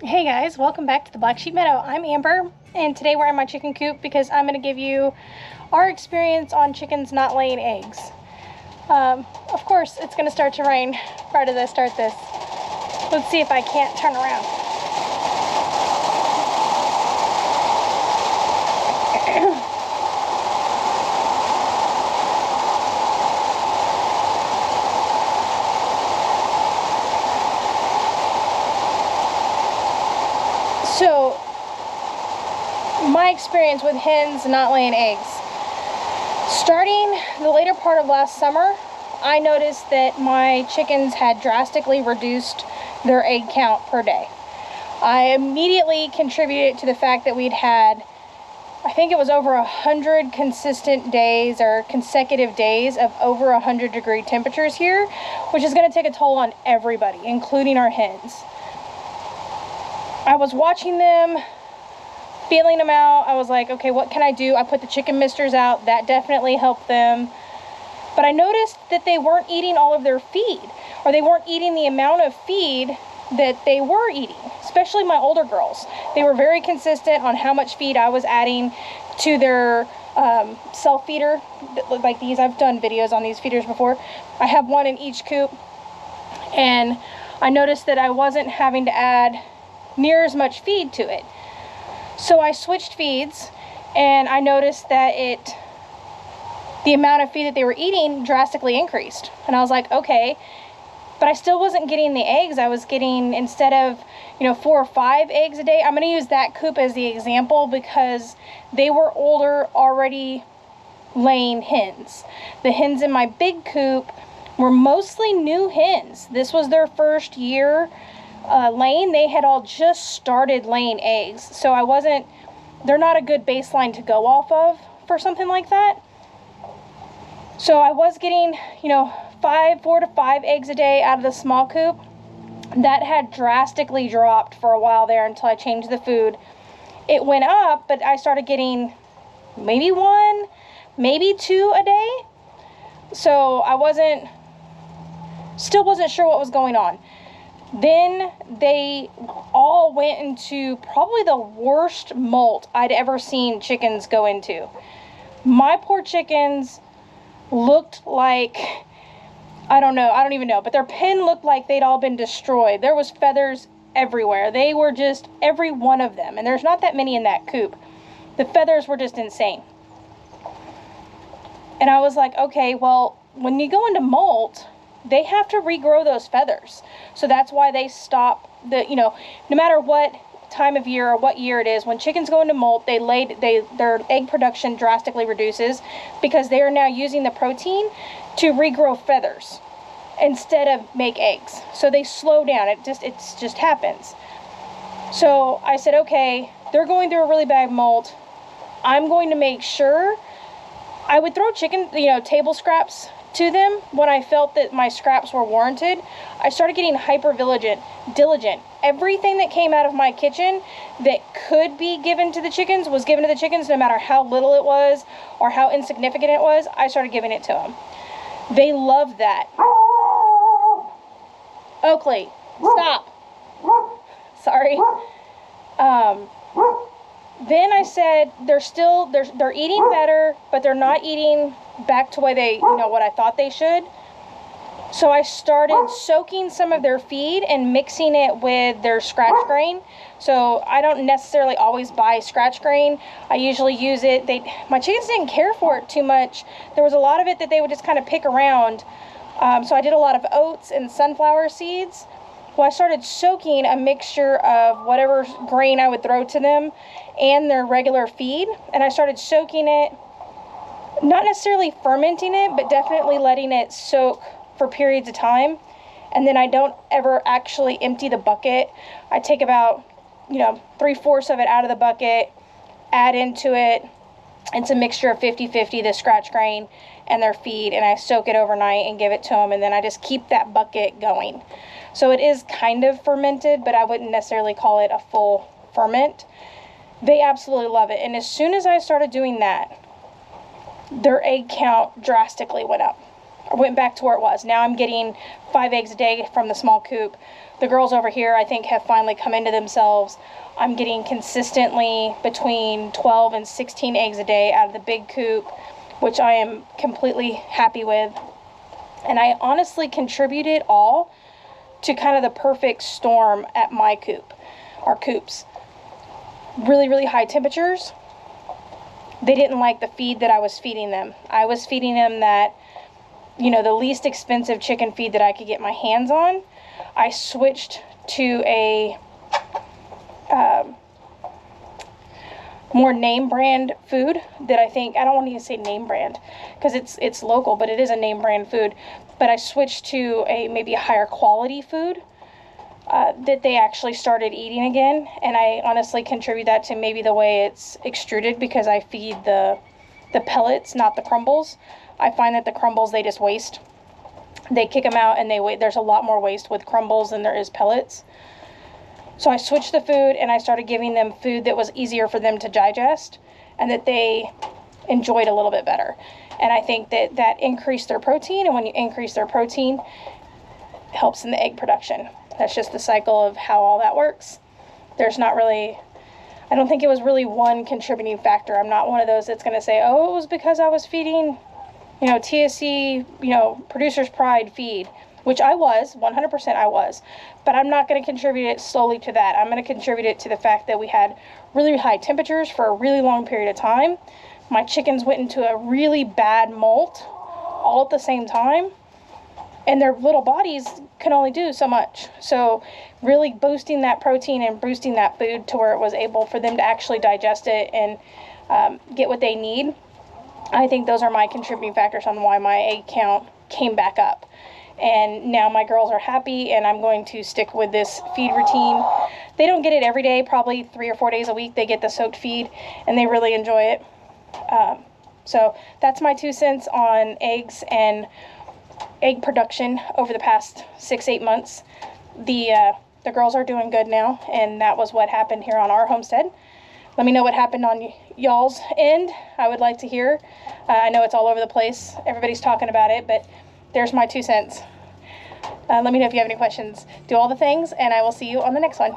Hey guys, welcome back to the Black Sheep Meadow. I'm Amber, and today we're in my chicken coop because I'm going to give you our experience on chickens not laying eggs. Of course, it's going to start to rain right as I start this. Let's see if I can't turn around. So, my experience with hens not laying eggs. Starting the later part of last summer, I noticed that my chickens had drastically reduced their egg count per day. I immediately contributed to the fact that we'd had, I think it was over 100 consistent days or consecutive days of over 100-degree temperatures here, which is going to take a toll on everybody, including our hens. I was watching them, feeling them out. I was like, okay, what can I do? I put the chicken misters out. That definitely helped them. But I noticed that they weren't eating all of their feed, or they weren't eating the amount of feed that they were eating, especially my older girls. They were very consistent on how much feed I was adding to their self-feeder, like these. I've done videos on these feeders before. I have one in each coop, and I noticed that I wasn't having to add near as much feed to it. So I switched feeds, and I noticed that the amount of feed that they were eating drastically increased. And I was like, okay, but I still wasn't getting the eggs. I was getting, instead of 4 or 5 eggs a day, I'm going to use that coop as the example because they were older, already laying hens. The hens in my big coop were mostly new hens. This was their first year laying. They had all just started laying eggs, so they're not a good baseline to go off of for something like that. So I was getting 4 to 5 eggs a day out of the small coop. That had drastically dropped for a while there until I changed the food. It went up, but I started getting maybe 1, maybe 2 a day. So I still wasn't sure what was going on. Then they all went into probably the worst molt I'd ever seen chickens go into. My poor chickens looked like, I don't even know, but their pen looked like they'd all been destroyed. There was feathers everywhere. They were just, every one of them, and there's not that many in that coop. The feathers were just insane. And I was like, okay, well, when you go into molt, they have to regrow those feathers. So that's why they stop no matter what time of year or what year it is, when chickens go into molt, their egg production drastically reduces because they are now using the protein to regrow feathers instead of make eggs. So they slow down. It just happens. So I said, okay, they're going through a really bad molt. I'm going to make sure I would throw chicken, table scraps to them when I felt that my scraps were warranted. I started getting diligent. Everything that came out of my kitchen that could be given to the chickens was given to the chickens, no matter how little it was or how insignificant it was. I started giving it to them. They loved that. Oakley, stop. Sorry. Then I said, they're eating better, but they're not eating back to what I thought they should. So I started soaking some of their feed and mixing it with their scratch grain. So I don't necessarily always buy scratch grain. I usually use it. My chickens didn't care for it too much. There was a lot of it that they would just kind of pick around. So I did a lot of oats and sunflower seeds. Well, I started soaking a mixture of whatever grain I would throw to them and their regular feed. And I started soaking it, not necessarily fermenting it, but definitely letting it soak for periods of time. And then I don't ever actually empty the bucket. I take about 3/4 of it out of the bucket, add into it. It's a mixture of 50-50, the scratch grain and their feed, and I soak it overnight and give it to them, and then I just keep that bucket going. So it is kind of fermented, but I wouldn't necessarily call it a full ferment. They absolutely love it. And as soon as I started doing that, their egg count drastically went up. I went back to where it was. Now I'm getting 5 eggs a day from the small coop. The girls over here, I think, have finally come into themselves. I'm getting consistently between 12 and 16 eggs a day out of the big coop, which I am completely happy with. And I honestly contribute it all to kind of the perfect storm at my coop, our coops. Really, really high temperatures. They didn't like the feed that I was feeding them. I was feeding them that, you know, the least expensive chicken feed that I could get my hands on. I switched to a more name brand food that I think, I don't want to even say name brand because it's local, but it is a name brand food. But I switched to maybe a higher quality food that they actually started eating again. And I honestly contribute that to maybe the way it's extruded, because I feed the pellets, not the crumbles. I find that the crumbles, they just waste. They kick them out and they wait. There's a lot more waste with crumbles than there is pellets. So I switched the food and I started giving them food that was easier for them to digest and that they enjoyed a little bit better. And I think that that increased their protein, and when you increase their protein, it helps in the egg production. That's just the cycle of how all that works. There's not really, I don't think it was really one contributing factor. I'm not one of those that's going to say, oh, it was because I was feeding, you know, TSC, you know, Producer's Pride feed, which I was, 100% I was. But I'm not going to contribute it solely to that. I'm going to contribute it to the fact that we had really high temperatures for a really long period of time. My chickens went into a really bad molt all at the same time, and their little bodies could only do so much. So really boosting that protein and boosting that food to where it was able for them to actually digest it and get what they need. I think those are my contributing factors on why my egg count came back up. And now my girls are happy, and I'm going to stick with this feed routine. They don't get it every day, probably 3 or 4 days a week. They get the soaked feed, and they really enjoy it. So that's my 2 cents on eggs and egg production over the past 6-8 months. The girls are doing good now, and that was what happened here on our homestead. Let me know what happened on y'all's end. I would like to hear. I know it's all over the place. Everybody's talking about it, but there's my 2 cents. Let me know if you have any questions. Do all the things, and I will see you on the next one.